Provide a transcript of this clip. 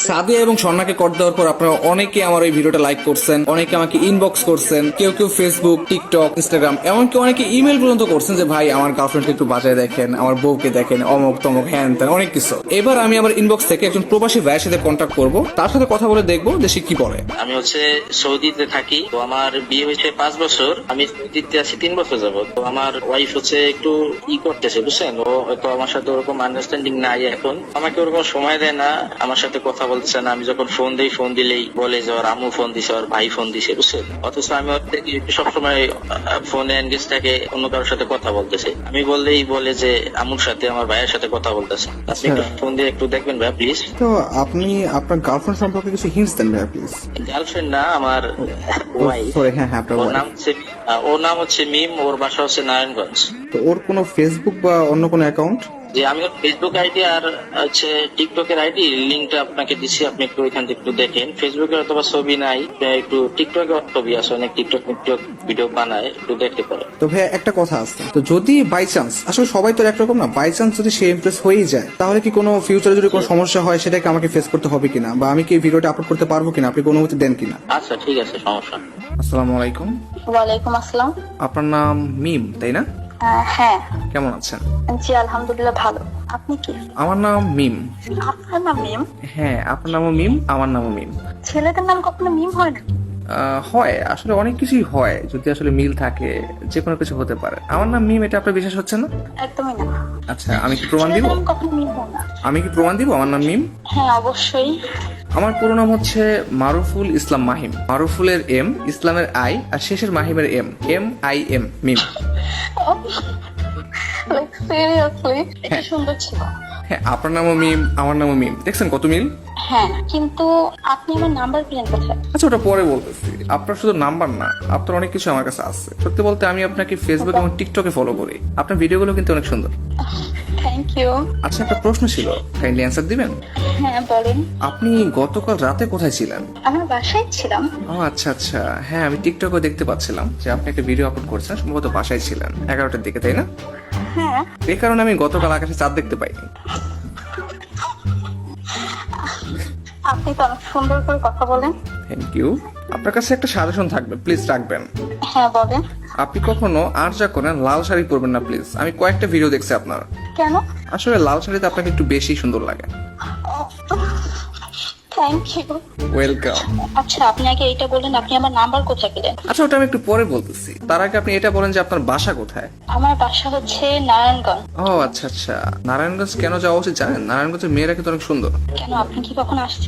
সাদিয়া এবং স্বর্ণাকে কর দেওয়ার পর আপনারা অনেকে আমার এই ভিডিওটা লাইক করছেন, অনেকে আমাকে ইনবক্স করছেন, কেউ কেউ ফেসবুক, টিকটক, ইনস্টাগ্রাম, এমনকি অনেকে ইমেল পর্যন্ত করছেন যে ভাই আমার গার্লফ্রেন্ডকে একটু বাজায় দেখেন, আমার বউকে দেখেন, অমুক তমুক হ্যান ত্যান অনেক কিছু। এবার আমি আমার ইনবক্স থেকে একজন প্রবাসী ভাইয়ের সাথে কন্ট্যাক্ট করব, তার সাথে কথা বলে দেখবো যে সে কি বলে। আমি সৌদিতে থাকি। তো আমার বিয়ে হয়েছে 5 বছর, আমি সৌদিতে আছি 3 বছর যাবত। তো আমার ওয়াইফ একটু করতেছে বুঝছেন, ও হয়তো আমার সাথে ওরকম আন্ডারস্ট্যান্ডিং নাই এখন, আমাকে ওরকম সময় দেয় না, আমার সাথে কথা বলছে না। আমি যখন ফোন দিই, ফোন দিলেই বলে যে ওর আম্মু ফোন দিছে, ওর ভাই ফোন দিছে বুঝছেন। অথচ আমি ওর থেকে সবসময় ফোনে এনগেজ থাকে, অন্য কারোর সাথে কথা বলতেছে। আমি বললেই বলে যে আম্মুর সাথে, আমার ভাইয়ের সাথে কথা বলতেছে। আপনি একটু ফোন দিয়ে একটু দেখবেন ভাই প্লিজ। তো আপনি আপনার গার্লফ্রেন্ড সম্পর্কে কিছু হিন্টস দেন ভাই প্লিজ। গার্লফ্রেন্ড না, আমার ওয়াইফ। সরি, হ্যাঁ হ্যাঁ, আপনার ওর নাম হচ্ছে মিম, ওর বাসা হচ্ছে নারায়ণগঞ্জ। তো ওর কোনো ফেসবুক বা অন্য কোনো অ্যাকাউন্ট? যে আমি ওর ফেসবুক আইডি আর টিকটকের আইডি লিঙ্কটা আপনাকে দিচ্ছি, আপনি একটু ওইখান থেকে একটু দেখেন। ফেসবুকে অথবা ছবি নাই, একটু টিকটকে ছবি আছে, অনেক টিকটক ভিডিও বানায়, একটু দেখতে পারেন। তো ভাই একটা কথা আছে, তো যদি বাই চান্স, আসলে সবাই তো একরকম না, বাই চান্স যদি সে ইমপ্রেস হয়েই যায়, তাহলে কি কোনো ফিউচারে যদি কোনো সমস্যা হয় সেটাকে আমাকে ফেস করতে হবে কিনা, বা আমি কি এই ভিডিওটা আপলোড করতে পারবো কিনা, আপনি কোনো অনুমতি দেন কিনা? আচ্ছা ঠিক আছে, সমস্যা নেই। আসসালামু আলাইকুম। ওয়ালাইকুম আসসালাম। আপনার নাম মিম তাই না? হ্যাঁ। কেমন আছেন? জি আলহামদুলিল্লাহ ভালো। আপনি কি? আমার নাম মিম। আপনার নাম মিম? হ্যাঁ, আপনার নামও মিম, আমার নামও মিম। ছেলেদের নাম কখনো মিম হয় নাকি? হয়, আসলে অনেক কিছুই হয়, যদি আসলে মিল থাকে যে কোনো কিছু হতে পারে। আমার নাম মিম, এটা আপনার বিশ্বাস হচ্ছে না? একদমই না। আচ্ছা, আমি কি প্রমাণ দিব? ছেলেদের নাম কখনো মিম হয় না। আমি কি প্রমাণ দিব আমার নাম মিম? হ্যাঁ অবশ্যই। আমার পুরো নাম হচ্ছে মারুফুল ইসলাম মাহিম। মারুফুলের এম, ইসলামের আই, আর শেষের মাহিমের এম, MIM, মিম। লাইক সিরিয়াসলি এটা সুন্দর ছিল। হ্যাঁ, আপনার নামও মিম, আমার নামও মিম, দেখছেন কত মিল। হ্যাঁ কিন্তু আপনি আমার নাম্বার পেলেন কোথায়? আচ্ছা, ওটা পরে বলতেছি। আপনার শুধু নাম্বার না, আপনার অনেক কিছু আমার কাছে আছে। সত্যি বলতে আমি আপনাকে ফেসবুক এবং টিকটকে ফলো করি। আপনার ভিডিওগুলো কিন্তু অনেক সুন্দর। Thank you. আচ্ছা, একটা প্রশ্ন ছিল, কাইন্ডলি অ্যান্সার দিবেন? হ্যাঁ বলেন। আপনি গতকাল রাতে কোথায় ছিলেন? আমার বাসায় ছিলাম। ও আচ্ছা আচ্ছা, হ্যাঁ আমি টিকটকে দেখতে পাচ্ছিলাম যে আপনি একটা ভিডিও আপলোড করছেন, সম্ভবত বাসায় ছিলেন 11টার দিকে, তাই না? হ্যাঁ। এই কারণে আমি গতকাল আকাশে চাঁদ দেখতে পাইনি। আপনি তো অনেক সুন্দর করে কথা বলেন। Thank you. আপনার কাছে একটা সাজেশন থাকবে, প্লিজ রাখবেন। হ্যাঁ বলেন। আপনি কখনো আর যা করেন লাল শাড়ি পরবেন না প্লিজ। আমি কয়েকটা ভিডিও দেখছি আপনার, কেন? আসলে লাল শাড়িতে আপনাকে একটু বেশি সুন্দর লাগে। Thank you. ওয়েলকাম। আচ্ছা আপনি আগে এইটা বলেন, আপনি আমার নাম্বার কোথায় পেলেন? আচ্ছা, ওটা আমি একটু পরে বলতেছি, তার আগে আপনি এটা বলেন যে আপনার বাসা কোথায়? আমার বাসা হচ্ছে নারায়ণগঞ্জ। ও আচ্ছা আচ্ছা, নারায়ণগঞ্জ কেন যাওয়া উচিত জানেন? নারায়ণগঞ্জের মেয়েরা কিন্তু অনেক সুন্দর। কেন, আপনি কি কখন আসছেন?